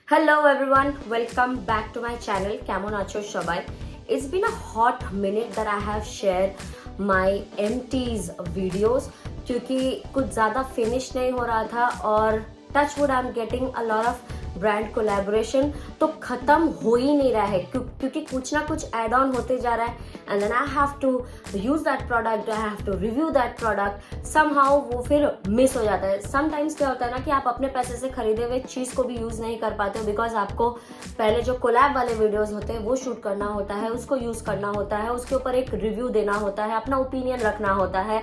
Hello everyone, welcome back to my channel. কেমন আছো সবাই? It's been a hot minute that I have shared my empties videos क्योंकि कुछ ज़्यादा finish नहीं हो रहा था और touch wood I'm getting a lot of brand collaboration तो ख़त्म हो ही नहीं रहा है क्योंकि कुछ ना कुछ एड ऑन होते जा रहा है and then I have to use that product, I have to review that product, somehow वो फिर मिस हो जाता है. समटाइम्स क्या होता है ना कि आप अपने पैसे से खरीदे हुए चीज़ को भी यूज़ नहीं कर पाते हो बिकॉज आपको पहले जो कोलैब वाले वीडियोज़ होते हैं वो शूट करना होता है, उसको यूज़ करना होता है, उसके ऊपर एक रिव्यू देना होता है, अपना ओपिनियन रखना होता है.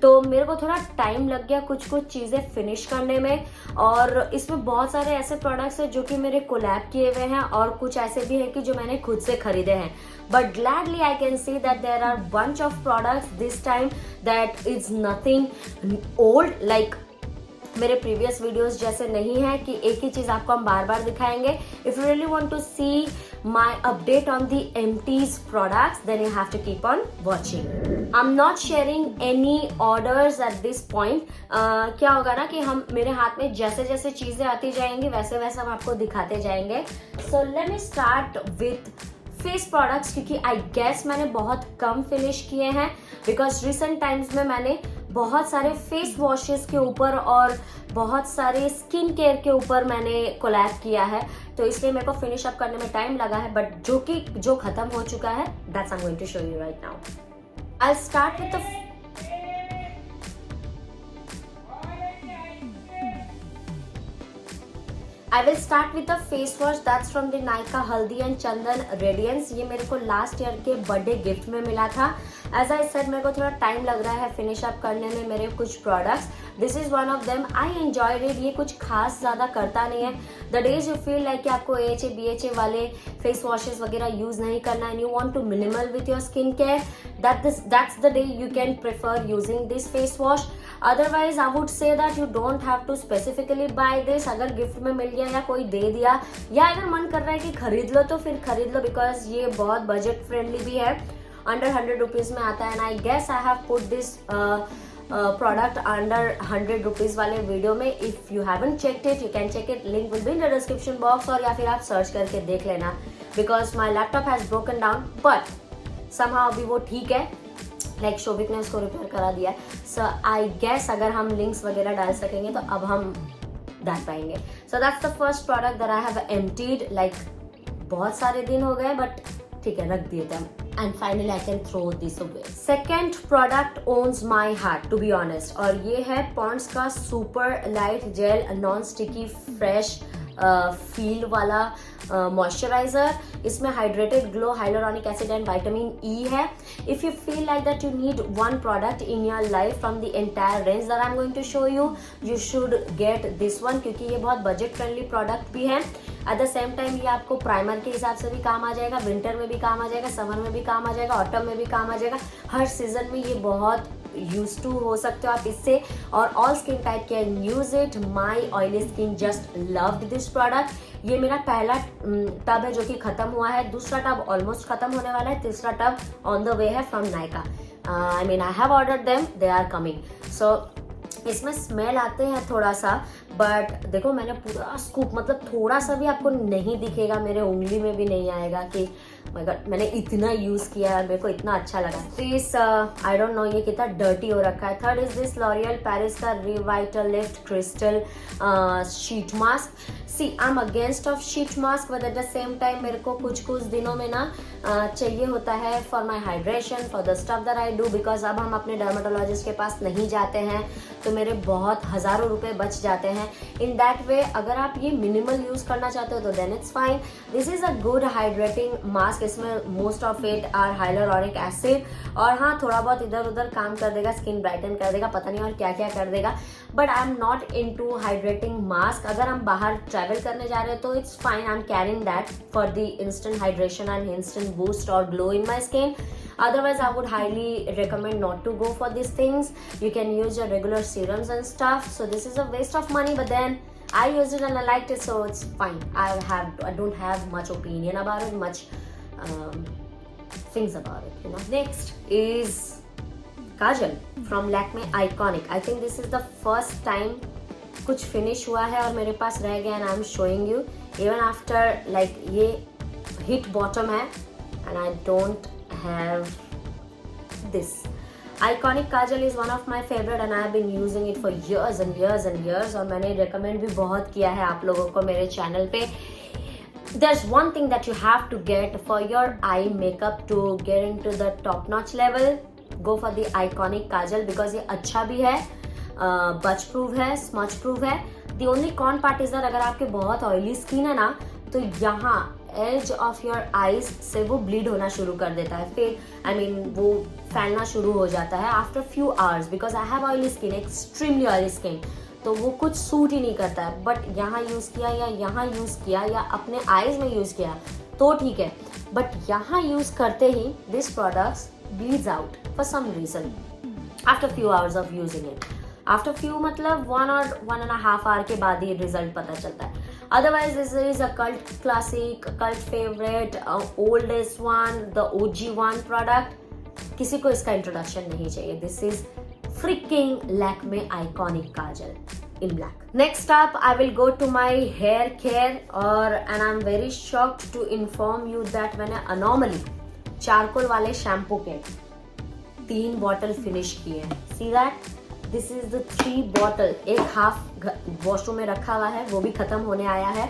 तो मेरे को थोड़ा टाइम लग गया कुछ चीज़ें फिनिश करने में और इसमें बहुत सारे ऐसे प्रोडक्ट्स हैं जो कि मेरे कोलैब किए हुए हैं और कुछ ऐसे भी हैं कि जो मैंने खुद से खरीदे हैं. But gladly I can see that there are bunch of products this time that is nothing old like मेरे प्रीवियस वीडियोस जैसे नहीं है कि एक ही चीज आपको हम बार बार दिखाएंगे. If you really want to see my update on the empties products then you have to keep on watching. I am not sharing any orders at this point. क्या होगा ना कि हम मेरे हाथ में जैसे जैसे चीजें आती जाएंगी वैसे वैसे हम आपको दिखाते जाएंगे. So let me start with face products क्योंकि आई गेस मैंने बहुत कम फिनिश किए हैं बिकॉज रिसेंट टाइम्स में मैंने बहुत सारे फेस वॉशेस के ऊपर और बहुत सारे स्किन केयर के ऊपर मैंने कोलैब किया है तो इसलिए मेरे को फिनिश अप करने में टाइम लगा है. बट जो खत्म हो चुका है that's I am going to show you right now. I start with the I will start with the face wash that's from the Nykaa Haldi and Chandan Radiance. ये मेरे को लास्ट ईयर के birthday gift में मिला था. As I said मेरे को थोड़ा टाइम लग रहा है फिनिश अप करने में मेरे कुछ products. This is one of them. I enjoyed it. ये कुछ खास ज़्यादा करता नहीं है. The days you feel like कि आपको AHA BHA वाले फेस वॉशेस वगैरह यूज़ नहीं करना and you want to minimal with your skin care that's the day you can prefer using this face wash. Otherwise I would say that you don't have to specifically buy this. अगर gift में मिल गया या कोई दे दिया या अगर मन कर रहा है कि खरीद लो तो फिर खरीद लो बिकॉज ये बहुत बजट फ्रेंडली भी है. अंडर 100 रुपीज में आता है and I guess I have put this product under 100 rupees वाले वीडियो में. If you haven't checked it you can check it. Link will be in the description box और या फिर आप सर्च करके देख लेना because my laptop has broken down but somehow अभी वो ठीक है. लाइक शोभिक ने उसको रिपेयर करा दिया है. सो आई गेस अगर हम लिंक्स वगैरह डाल सकेंगे तो अब हम डाल पाएंगे. So that's the first product that I have emptied. Like बहुत सारे दिन हो गए बट ठीक है रख दिए थे हम. And finally I can throw this away. Second product owns my heart to be honest और ये है पॉन्ड्स का super light gel non sticky fresh feel वाला मॉइस्चराइजर. इसमें hydrated glow hyaluronic acid and vitamin E है. If you feel like that you need one product in your life from the entire range that I am going to show you you should get this one क्योंकि ये बहुत budget friendly product भी है. Eight the same time ये आपको primer के हिसाब से भी काम आ जाएगा, विंटर में भी काम आ जाएगा, समर में भी काम आ जाएगा, ऑटम में भी काम आ जाएगा. हर सीजन में ये बहुत यूज टू हो सकते हो आप इससे और all skin type can use it. My oily skin just loved this product. ये मेरा पहला टब है जो कि खत्म हुआ है. दूसरा टब ऑलमोस्ट खत्म होने वाला है. तीसरा टब ऑन द वे है from Nykaa. I mean I have ordered them, they are coming. So इसमें स्मेल आते हैं थोड़ा सा बट देखो मैंने पूरा स्कूप मतलब थोड़ा सा भी आपको नहीं दिखेगा, मेरे उंगली में भी नहीं आएगा कि मगर मैंने इतना यूज किया है मेरे को इतना अच्छा लगा. दिस आई डोंट नो ये कितना डर्टी हो रखा है. Third is this L'Oreal Paris का Revitalift crystal sheet mask. See I am against of sheet mask but at the same time मेरे को कुछ दिनों में ना चाहिए होता है for my hydration for the stuff that I do because अब हम अपने डर्माटोलॉजिस्ट के पास नहीं जाते हैं तो मेरे बहुत हज़ारों रुपए बच जाते हैं. इन दैट वे अगर आप ये मिनिमल यूज करना चाहते हो तो then it's fine. This is a good hydrating mask. इसमें most of it are hyaluronic acid और हाँ थोड़ा बहुत इधर उधर काम कर देगा, स्किन ब्राइटन कर देगा, पता नहीं और क्या क्या कर देगा. But I am not into hydrating mask. अगर हम बाहर ट्रैवल करने जा रहे हैं तो it's fine. I am carrying that for the instant hydration and instant boost और glow in my skin. Otherwise, I would highly recommend not to go for these things. You can use your regular serums and stuff. So this is a waste of money. But then I used it and I liked it, so it's fine. I don't have much opinion about it, much things about it. You know. Next is Kajal from Lakme Iconic. I think this is the first time कुछ finish हुआ है और मेरे पास रह गया and I am showing you. Even after like ये hit bottom है and I don't have this. Iconic kajal is one of my favourite and I have been using it for years and years and years. और मैंने recommend भी बहुत किया है आप लोगों को मेरे चैनल पे. There's one thing that you have to get for your eye makeup to get into the top notch level. Go for the iconic kajal because ये अच्छा भी है, बच प्रूफ है, स्मच प्रूफ है. The only con part is that अगर आपके बहुत ऑयली स्किन है ना तो यहाँ एज ऑफ योर आईज से वो ब्लीड होना शुरू कर देता है. फिर I mean वो फैलना शुरू हो जाता है after few hours because I have oily skin, extremely oily skin. तो वो कुछ सूट ही नहीं करता है. बट यहाँ यूज़ किया या यहाँ यूज़ किया या अपने आईज में यूज़ किया तो ठीक है. बट यहाँ यूज़ करते ही this products bleeds out for some reason after few hours of using it. After few मतलब 1 or 1.5 आवर के बाद ही रिजल्ट पता चलता है. Otherwise this is a cult classic, cult favourite, oldest one, the OG one product. किसी को इसका introduction नहीं चाहिए. This is freaking Lakme iconic kajal in black. Next up I will go to my hair care and I'm very shocked to inform you that मैंने Anomaly charcoal वाले shampoo के 3 bottle finish किए हैं. See that? This is the 3 bottle. एक half washroom में रखा हुआ है, वो भी खत्म होने आया है.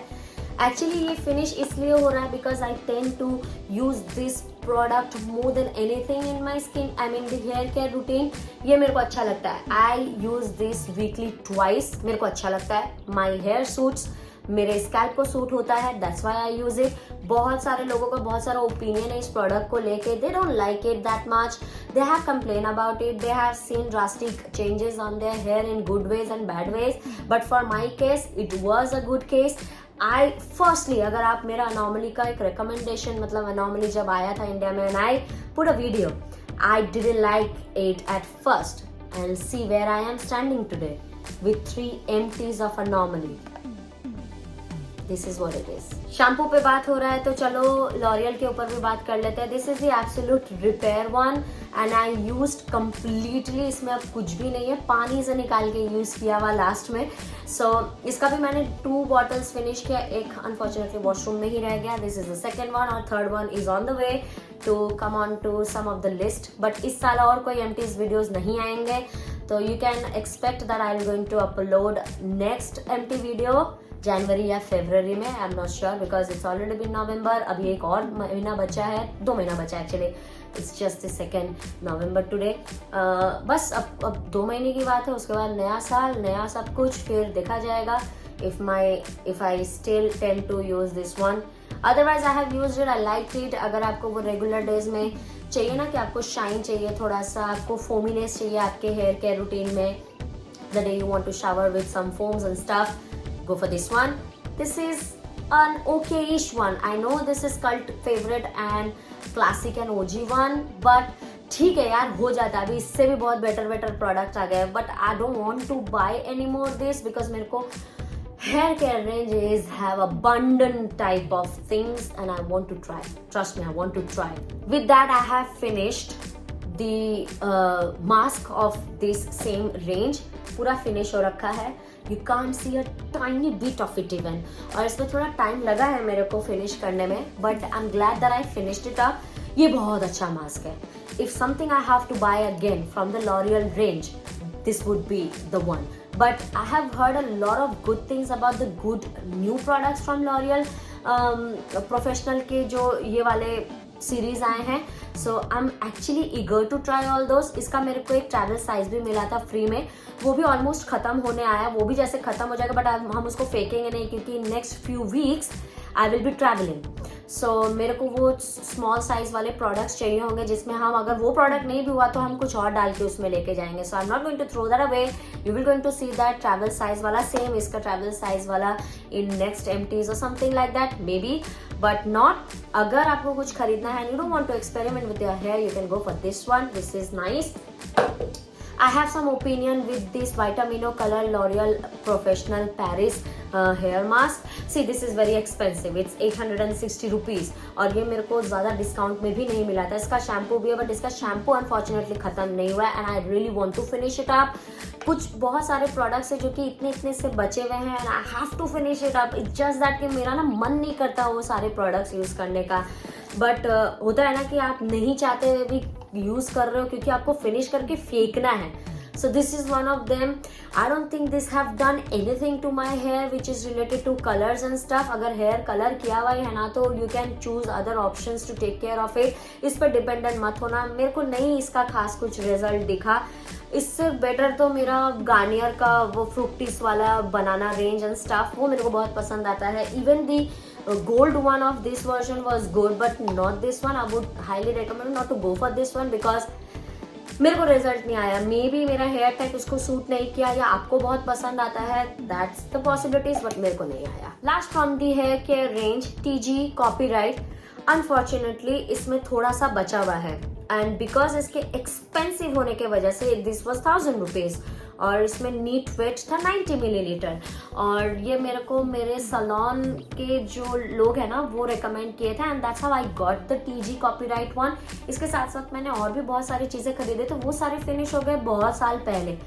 एक्चुअली ये फिनिश इसलिए हो रहा है because I tend to use this product more than anything in my skin. I mean the hair care routine. ये मेरे को अच्छा लगता है. I use this weekly twice. मेरे को अच्छा लगता है. माई हेयर सूट्स, मेरे स्कैल्प को सूट होता है. दैट्स व्हाई आई यूज इट. बहुत सारे लोगों का बहुत सारा ओपिनियन है इस प्रोडक्ट को लेके. They don't like it that much. They have complain about it. They have seen drastic changes on their hair in good ways and bad ways. But for my case it was a good case. I firstly अगर आप मेरा anomaly का एक recommendation मतलब anomaly जब आया था India में and I put a video, I didn't like it at first and see where I am standing today with 3 empties of Anomaly. This is what it is. Shampoo पे बात हो रहा है तो चलो लॉरियल के ऊपर भी बात कर लेते हैं. This is the absolute repair one and I used completely. इसमें अब कुछ भी नहीं है, पानी से निकाल के यूज किया हुआ लास्ट में. सो इसका भी मैंने 2 बॉटल्स फिनिश किया. एक अनफॉर्चुनेटली वॉशरूम में ही रह गया. This is the second one और third one is on the way to come on to some of the list. But इस साल और कोई एम्प्टीज वीडियोज नहीं आएंगे तो you can expect that I am going to upload next empty video जनवरी या फरवरी में. I am not sure because it's already been November. अभी एक और महीना बचा है, 2 महीना बचा है actually. It's just the 2 November today. बस अब 2 महीने की बात है. उसके बाद नया साल, नया सब कुछ, फिर देखा जाएगा if I still tend to use this one. Otherwise I have used it, I liked it. अगर आपको वो रेगुलर डेज में चाहिए ना कि आपको शाइन चाहिए, थोड़ा सा आपको फोमीनेस चाहिए आपके हेयर केयर रूटीन में, the day you want to shower with some foams and stuff, go for this one. This is an okay-ish one. I know this is cult favorite and classic and OG one, but ठीक है यार, हो जाता है. अभी इससे भी बहुत बेटर प्रोडक्ट आ गए. But I don't want to buy any more this because मेरे को hair care ranges have abundant type of things and I want to try. Trust me, I want to try. With that, I have finished the mask of this same range. पूरा finish हो रखा है. You can't see a tiny bit of it even. और इसमें थोड़ा time लगा है मेरे को फिनिश करने में, but I'm glad that I finished it up. ये बहुत अच्छा मास्क है. If something I have to buy again from the L'Oreal range, this would be the one. But I have heard a lot of good things about the good new products from L'Oreal. Professional के जो ये वाले series आए हैं. So I am actually eager to try all those. इसका मेरे को एक ट्रैवल साइज भी मिला था फ्री में. वो भी ऑलमोस्ट खत्म होने आया. वो भी जैसे खत्म हो जाएगा, बट हम उसको फेंकेंगे नहीं क्योंकि next few weeks I will be travelling. So मेरे को वो स्मॉल साइज वाले प्रोडक्ट्स चाहिए होंगे जिसमें हम अगर वो प्रोडक्ट नहीं भी हुआ तो हम कुछ और डाल के उसमें लेके जाएंगे. So I am not going to throw that away. You will going to see that travel size वाला, सेम इसका ट्रैवल साइज वाला इन नेक्स्ट एम्प्टीज और something like that may be, but not. अगर आपको कुछ खरीदना है, you don't want to experiment with your hair, you can go for this one. This is nice. I have some opinion with this Vitamino Color L'Oreal Professional Paris hair mask. See, this is very expensive. It's 860 rupees और ये मेरे को ज़्यादा discount में भी नहीं मिला था. इसका शैम्पू भी है बट इसका शैम्पू अनफॉर्चुनेटली ख़त्म नहीं हुआ है and I really want to finish it up. कुछ बहुत सारे प्रोडक्ट्स है जो कि इतने से बचे हुए हैं and I have to finish it up. It's just that कि मेरा ना मन नहीं करता वो सारे प्रोडक्ट्स यूज़ करने का. बट होता है ना कि आप नहीं चाहते हुए भी यूज़ कर रहे हो क्योंकि आपको फिनिश करके फेंकना है. So this is one of them. I don't think this have done anything to my hair which is related to colors and stuff. अगर hair color किया हुआ है ना तो you can choose other options to take care of it. इस पर dependent मत होना. मेरे को नहीं इसका खास कुछ result दिखा. इससे बेटर तो मेरा गार्नियर का वो फ्रूक्टिस वाला बनाना रेंज एंड स्टफ वो मेरे को बहुत पसंद आता है. Even the gold one of this version was good but not this one. I would highly recommend not to go for this one because मेरे को रिजल्ट नहीं आया. मे बी मेरा हेयर टाइप उसको सूट नहीं किया या आपको बहुत पसंद आता है. दैट्स द पॉसिबिलिटीज बट मेरे को नहीं आया. Last from the hair care range TG copyright. Unfortunately इसमें थोड़ा सा बचा हुआ है एंड बिकॉज इसके एक्सपेंसिव होने के वजह से दिस वॉज 1000 रुपीज और इसमें नीट वेट था 90 मिलीलीटर और ये मेरे को मेरे सलोन के जो लोग हैं ना वो रेकमेंड किए थे and that's how I got the TG copyright one. इसके साथ साथ मैंने और भी बहुत सारी चीज़ें खरीदे तो वो सारे फिनिश हो गए बहुत साल पहले.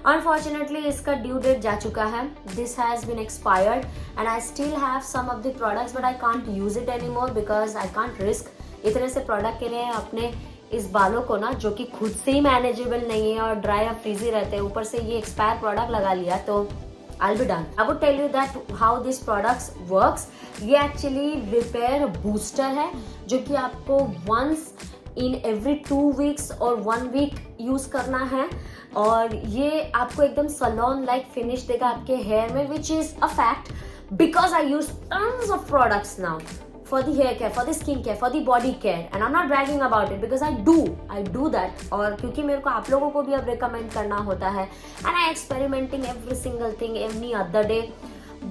अनफॉर्चुनेटली इसका ड्यू डेट जा चुका है. This has been expired and I still have some of the products but I can't use it any more because I can't risk इतने से प्रोडक्ट के लिए अपने इस बालों को ना जो कि खुद से ही मैनेजेबल नहीं है और ड्राई और फ्रीजी रहते हैं ऊपर से ये एक्सपायर प्रोडक्ट लगा लिया तो I'll be done. I would tell you that how this products works. ये एक्चुअली रिपेयर बूस्टर है जो कि आपको once in every 2 weeks और 1 week यूज करना है और ये आपको एकदम सलोन लाइक फिनिश देगा आपके हेयर में which is a fact because I use tons of products now. For the hair care, for the skin care, for the body care and I'm not bragging about it because I do that और क्योंकि मेरे को आप लोगों को भी अब recommend करना होता है and I experimenting every single thing any other day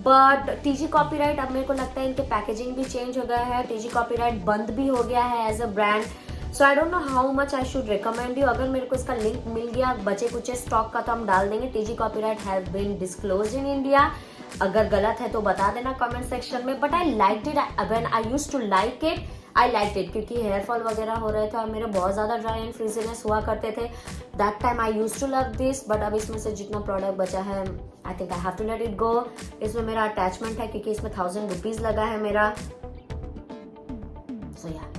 but TG copyright अब मेरे को लगता है इनके पैकेजिंग भी चेंज हो गया है. TG copyright बंद भी हो गया है as a brand so I don't know how much I should recommend you. अगर मेरे को इसका लिंक मिल गया बचे कुछ स्टॉक का तो हम डाल देंगे. TG copyright have been disclose in India. अगर गलत है तो बता देना कमेंट सेक्शन में but I like it when I used to like it. I like it क्योंकि हेयर फॉल वगैरह हो रहे थे और मेरे बहुत ज़्यादा ड्राई एंड फ्रीजीनेस हुआ करते थे. That time I used to love this but अब इसमें से जितना प्रोडक्ट बचा है I think I have to let it go. इसमें मेरा अटैचमेंट है क्योंकि इसमें 1000 रुपीज़ लगा है मेरा. सो या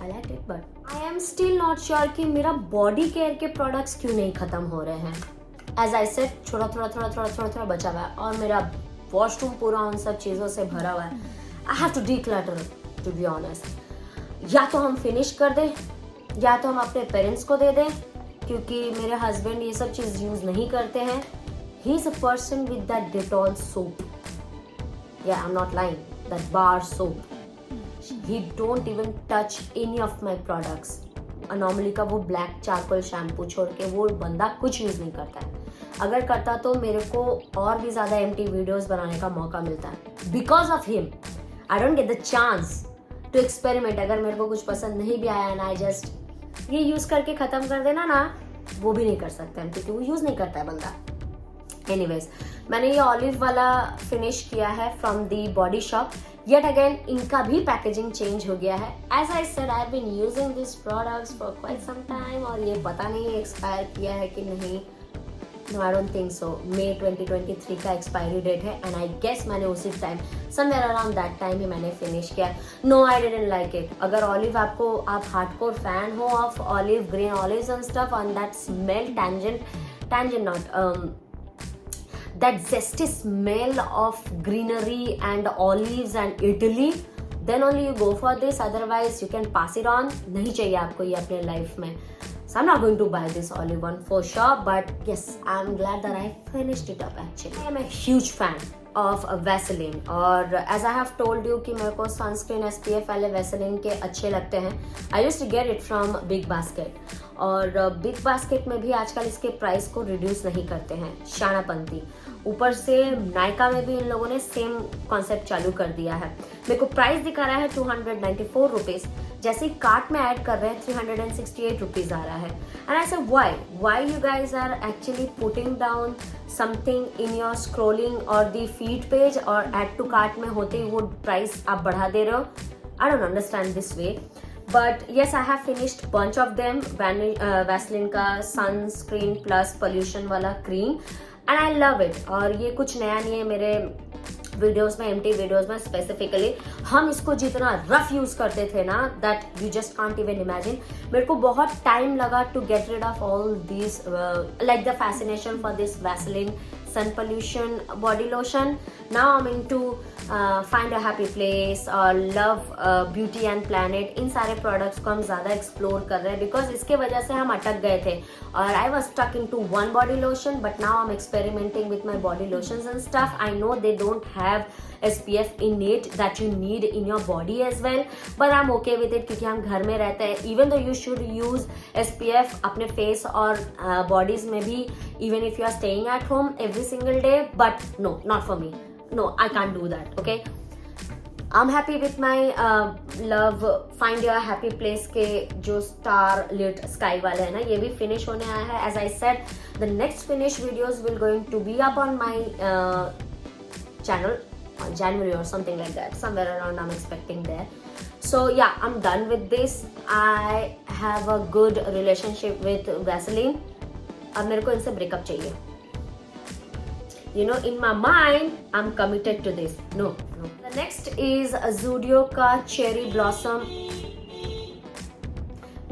आई like it but I am still not sure कि मेरा बॉडी केयर के प्रोडक्ट्स क्यों नहीं खत्म हो रहे हैं. एज आई सेड थोड़ा बचा हुआ है और मेरा वॉशरूम पूरा उन सब चीज़ों से भरा हुआ है. I have to declutter to be honest. या तो हम फिनिश कर दें या तो हम अपने पेरेंट्स को दे दें क्योंकि मेरे हस्बैंड ये सब चीज़ यूज़ नहीं करते हैं. He is a person with that Dettol soap. Yeah I am not lying. That bar soap. He don't even touch any of my products. Normally का वो ब्लैक चारकोल शैम्पू छोड़ के वो बंदा कुछ यूज़ नहीं करता है. अगर करता तो मेरे को और भी ज़्यादा empty वीडियोस बनाने का मौका मिलता है. Because of him I don't get the chance to experiment. अगर मेरे को कुछ पसंद नहीं भी आया ना आई जस्ट ये यूज़ करके ख़त्म कर देना ना वो भी नहीं कर सकते हम क्योंकि वो यूज़ नहीं करता है बंदा. एनीवेज मैंने ये ऑलिव वाला फिनिश किया है from the Body Shop. Yet again इनका भी पैकेजिंग चेंज हो गया है. As I said I have been using this products for quite some time और ये पता नहीं एक्सपायर किया है कि नहीं. No, I don't think so. May 2023 का एक्सपायरी डेट है एंड आई गेस मैंने उसी time somewhere around that time ही मैंने फिनिश किया. No I didn't like it. अगर ऑलिव आपको आप हार्डकोर फैन हो of olive green olives and stuff on that smell tangent not that zesty smell of greenery and olives and Italy then only you go for this. Otherwise you can pass it on. नहीं चाहिए आपको ये अपने life में. So I'm not going to buy this olive one for sure but yes I'm glad that I finished it up actually. I am a huge fan of Vaseline और as I have told you कि मेरे को sunscreen SPF वाले Vaseline के अच्छे लगते हैं. I used to get it from Big Basket और Big Basket में भी आजकल इसके प्राइस को रिड्यूस नहीं करते हैं. शानापंती ऊपर से नायका में भी इन लोगों ने सेम कॉन्सेप्ट चालू कर दिया है। मेरे को प्राइस दिखा रहा है 294 रुपीज़, जैसे कार्ट में ऐड कर रहे हैं 368 रुपीज़ आ रहा है। And I say why you guys are actually putting down something in your scrolling और दी फीड पेज और ऐड टू कार्ट में होते ही वो प्राइस आप बढ़ा दे रहे हो। I don't understand this way, but yes I have finished bunch of them. Vaseline का सनस्क्रीन प्लस पोल्यूशन वाला cream and I love it. और ये कुछ नया नहीं है मेरे वीडियोस में, एम्प्टी वीडियोस में स्पेसिफिकली। हम इसको जितना रफ यूज करते थे ना, that you just can't even imagine. मेरे को बहुत टाइम लगा to get rid of all this, like the fascination for this Vaseline sun pollution body lotion. Now I'm into find a happy place or love beauty and planet. इन सारे products को हम ज़्यादा explore कर रहे हैं because इसके वजह से हम अटक गए थे और I was stuck in to one body lotion, but now I am experimenting with my body lotions and stuff. I know they don't have SPF in it that you need in your body as well, but I'm okay with it क्योंकि हम घर में रहते हैं. Even though you should use SPF अपने face और bodies में भी, even if you are staying at home every single day, but no, not for me. No, I can't do that. Okay. I'm happy with my love find your happy place के जो star lit sky वाले हैं ना, ये भी finish होने आया है. As I said, the next finish videos will going to be up on my channel on January or something like that, somewhere around I'm expecting there. So yeah, I'm done with this. I have a good relationship with Vaseline. अब मेरे को इनसे breakup चाहिए. You know, in my mind, I'm committed to this. No. The next is Zudio का Cherry Blossom.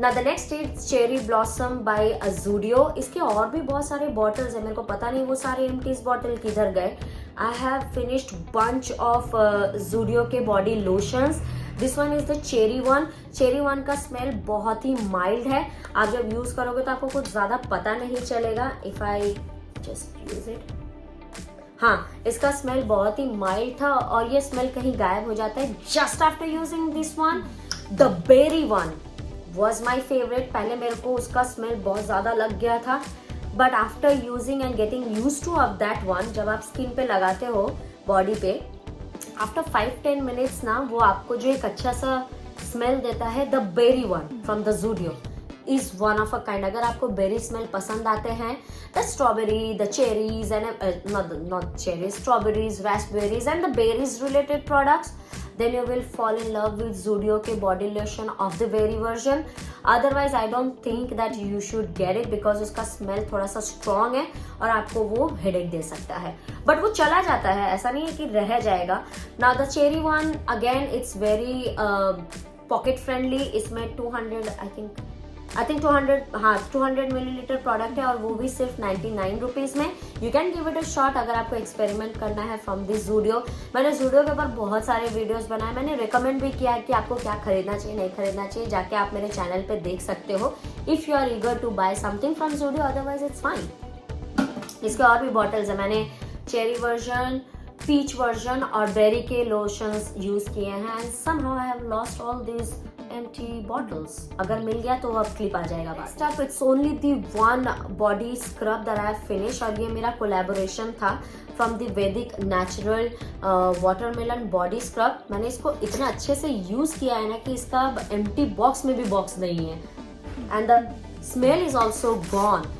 Now the next is Cherry Blossom by Zudio. इसके और भी बहुत सारे बॉटल्स हैं, मेरे को पता नहीं वो सारे एम्प्टीज बॉटल किधर गए. I have finished bunch of Zudio के body lotions. This one is the cherry one. Cherry one का स्मेल बहुत ही माइल्ड है. आप जब यूज करोगे तो आपको कुछ ज्यादा पता नहीं चलेगा. If I just use it, हाँ, इसका स्मेल बहुत ही माइल्ड था और ये स्मेल कहीं गायब हो जाता है just after using this one. The berry one was my favourite. पहले मेरे को उसका स्मेल बहुत ज़्यादा लग गया था, but after using and getting use two of that one, जब आप स्किन पे लगाते हो बॉडी पे, आफ्टर 5-10 मिनट्स ना वो आपको जो एक अच्छा सा स्मेल देता है. The berry one from the Zudio is one of a kind. अगर आपको बेरी स्मेल पसंद आते हैं, the strawberry, the cherries and not cherries, strawberries, raspberries and the berries related products, then you will fall in love with Zudio के body lotion of the berry version. Otherwise I don't think that you should get it because उसका smell थोड़ा सा strong है और आपको वो headache दे सकता है, but वो चला जाता है, ऐसा नहीं है कि रह जाएगा. Now the cherry one again, it's very pocket friendly. इसमें 200 मिलीलीटर प्रोडक्ट है और वो भी सिर्फ 99 रुपीज़ में. You can give it a shot अगर आपको एक्सपेरिमेंट करना है फ्रॉम दिस जूडियो. मैंने जूडियो के ऊपर बहुत सारे वीडियोस बनाए. मैंने रिकमेंड भी किया है कि आपको क्या खरीदना चाहिए, नहीं खरीदना चाहिए. जाके आप मेरे चैनल पे देख सकते हो if you are eager to buy something from Zudio. Otherwise it's fine. इसके और भी बॉटल्स है. मैंने चेरी वर्जन, पीच वर्जन और बेरी के लोशंस यूज किए हैं. And somehow I have lost all this empty bottles. अगर मिल गया तो अब क्लिप आ जाएगा. Next up, it's only the one body scrub that I have finished और ये मेरा collaboration था from the Vedic Natural watermelon body scrub. मैंने इसको इतना अच्छे से यूज किया है ना कि इसका empty box में भी बॉक्स नहीं है. And the smell is also gone.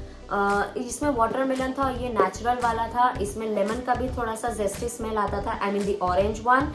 इसमें वाटरमेलन था, ये नेचुरल वाला था. इसमें लेमन का भी थोड़ा सा जेस्टी स्मेल आता था. आई मीन द ऑरेंज वन.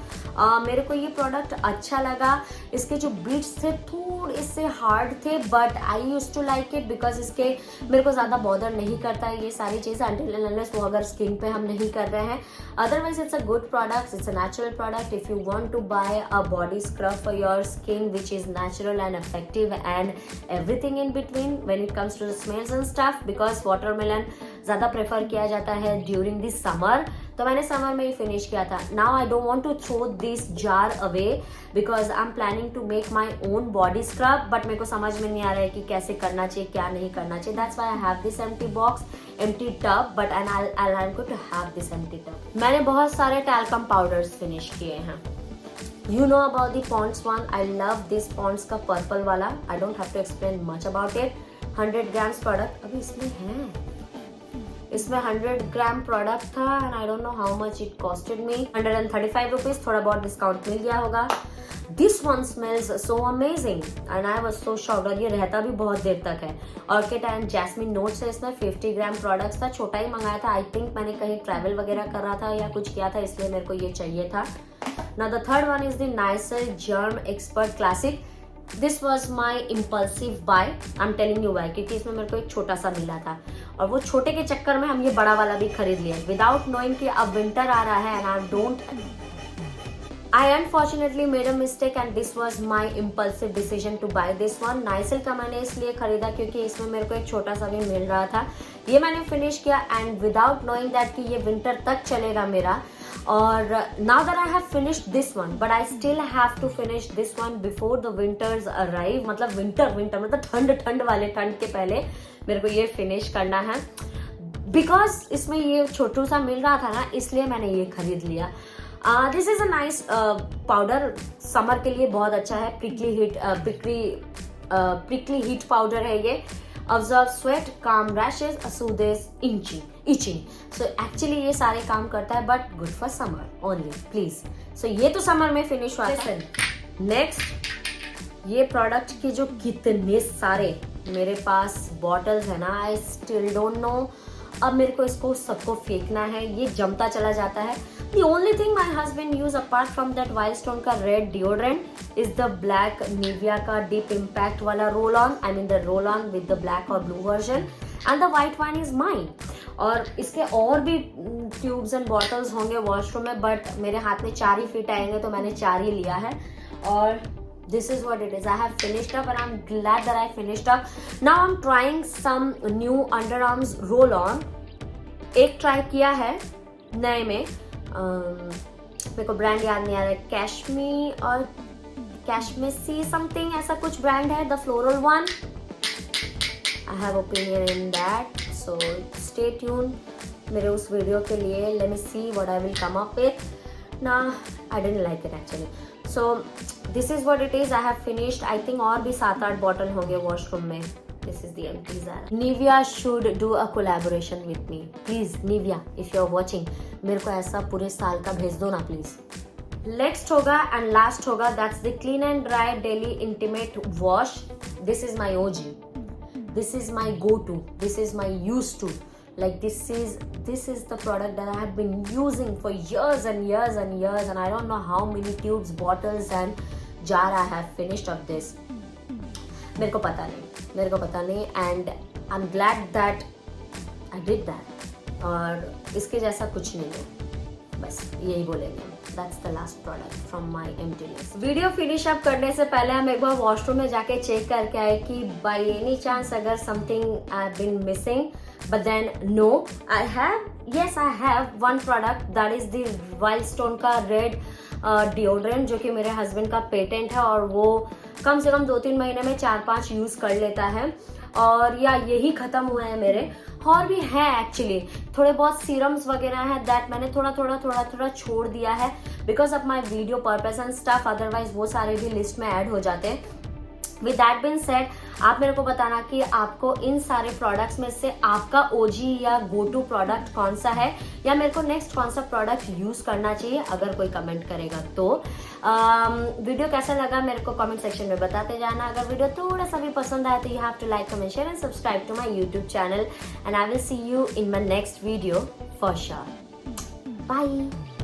मेरे को ये प्रोडक्ट अच्छा लगा. इसके जो बीट्स थे थोड़े से हार्ड थे, but I use to like it because इसके मेरे को ज़्यादा बॉदर नहीं करता है ये सारी चीज़ें अनटिल एंड अनलेस वो अगर स्किन पे हम नहीं कर रहे हैं. Otherwise it's a good product. It's a natural product. If you want to buy a body scrub for your skin which is natural and effective and everything in between when it comes to the smells and stuff, because watermelon ज़्यादा prefer किया जाता है during this summer, तो मैंने summer में ही finish किया था. Now I don't want to throw this jar away because I am planning to make my own body scrub, but मेरे को समझ में नहीं आ रहा है कि कैसे करना चाहिए, क्या नहीं करना चाहिए. That's why I have this empty box, empty tub, but and I am going to have this empty tub. मैंने बहुत सारे टैल्कम पाउडर्स फिनिश किए हैं. You know about the Pond's one. I love this Pond's का purple वाला. I don't have to explain much about it. 100 grams product. अभी इसमें है इसमें 100 ग्राम प्रोडक्ट था and I don't know how much it costed me, 135 rupees, थोड़ा बहुत discount मिल गया होगा। This one smells so amazing and I was so shocked, और ये रहता भी बहुत देर तक है। ऑर्किड एंड जैस्मिन नोट्स है इसमें, 50 ग्राम प्रोडक्ट्स था, छोटा ही मंगाया था। आई थिंक मैंने कहीं ट्रैवल वगैरह कर रहा था या कुछ किया था, इसलिए मेरे को ये चाहिए था। Now the third one is the Nycil germ expert classic. This was my impulsive buy, I am telling you why, क्योंकि इसमें मेरे को एक छोटा सा मिला था और वो छोटे के चक्कर में हम ये बड़ा वाला भी खरीद लिया विदाउट नोइंग कि अब विंटर आ रहा है and I unfortunately made a mistake and this was my impulsive decision to buy this one. Nycil का मैंने इसलिए खरीदा क्योंकि इसमें मेरे को एक छोटा सा भी मिल रहा था। ये मैंने फिनिश किया एंड विदाउट नोइंग दैट कि ये विंटर तक चलेगा मेरा। और now that I have finished this one but I still have to finish this one before the winters arrive. मतलब विंटर मतलब ठंड वाले ठंड के पहले मेरे को ये फिनिश करना है, बिकॉज इसमें ये छोटू सा मिल रहा था ना, इसलिए मैंने ये खरीद लिया। This is a nice powder, summer के लिए बहुत अच्छा है। प्रिकली हीट पाउडर है ये। Absorb sweat, calm rashes, soothes, itching. So actually ये सारे काम करता है but good for summer only, please. So ये तो समर में फिनिश हुआ था। नेक्स्ट, ये प्रोडक्ट के जो कितने सारे मेरे पास बॉटल्स है ना, आई स्टिल डोंट नो। अब मेरे को इसको सबको फेंकना है, ये जमता चला जाता है। The only thing my husband use apart from that Wild Stone का red deodorant is the black Nivea का Deep Impact वाला roll on, I mean the roll on with the black or blue version, and the white one is mine. और इसके और भी tubes and bottles होंगे washroom में, but मेरे हाथ में 4 ही फिट आएंगे तो मैंने 4 ही लिया है। और this is what it is. I have finished up and I'm glad that I finished up. Now I'm trying some new underarms roll on. एक ट्राई किया है नए में, मेरे को ब्रांड याद नहीं आ रहा है, कैशमी और कैशमेसी समथिंग ऐसा कुछ ब्रांड है, the floral one. I have opinion in that, so stay tune मेरे उस वीडियो के लिए। Let me see what I will come up with. ना, I didn't like it actually. So this is what it is. I have finished, I think और भी 7-8 bottle होंगे washroom में। This is the empty Zara. Nivea should do a collaboration with me. Please, Nivea, if you're watching, मेरे को ऐसा पूरे साल का भेज दो ना प्लीज। Next होगा and last होगा, that's the Clean and Dry Daily Intimate Wash. This is my OG. This is my go-to. This is my used to. Like this is the product that I have been using for years and years and years, and I don't know how many tubes, bottles and jar I have finished of this. मेरे को पता नहीं and I am glad that I did that. और इसके जैसा कुछ नहीं है, बस यही बोलेंगे। That's the last product from my emptiness. Video finish up करने से पहले हम एक बार वॉशरूम में जाके चेक करके आए कि बाय एनी चांस अगर something I been missing, but then no, I have one product, that is the Wild Stone का रेड डिओड्रेंट, जो कि मेरे हस्बैंड का पेटेंट है और वो कम से कम 2-3 महीने में 4-5 यूज कर लेता है। और या यही खत्म हुए हैं मेरे, और भी है एक्चुअली थोड़े बहुत सीरम्स वगैरह हैं दैट मैंने थोड़ा छोड़ दिया है because of my video purpose and stuff, otherwise वो सारे भी लिस्ट में ऐड हो जाते हैं। विद दैट बीन सेड, आप मेरे को बताना कि आपको इन सारे प्रोडक्ट्स में से आपका ओजी या गो टू प्रोडक्ट कौन सा है, या मेरे को नेक्स्ट कौन सा प्रोडक्ट यूज करना चाहिए अगर कोई कमेंट करेगा तो। वीडियो कैसा लगा मेरे को कमेंट सेक्शन में बताते जाना। अगर वीडियो थोड़ा सा भी पसंद आया तो you have to like, comment, share and subscribe to my YouTube channel and I will see you in my next video for sure. Bye.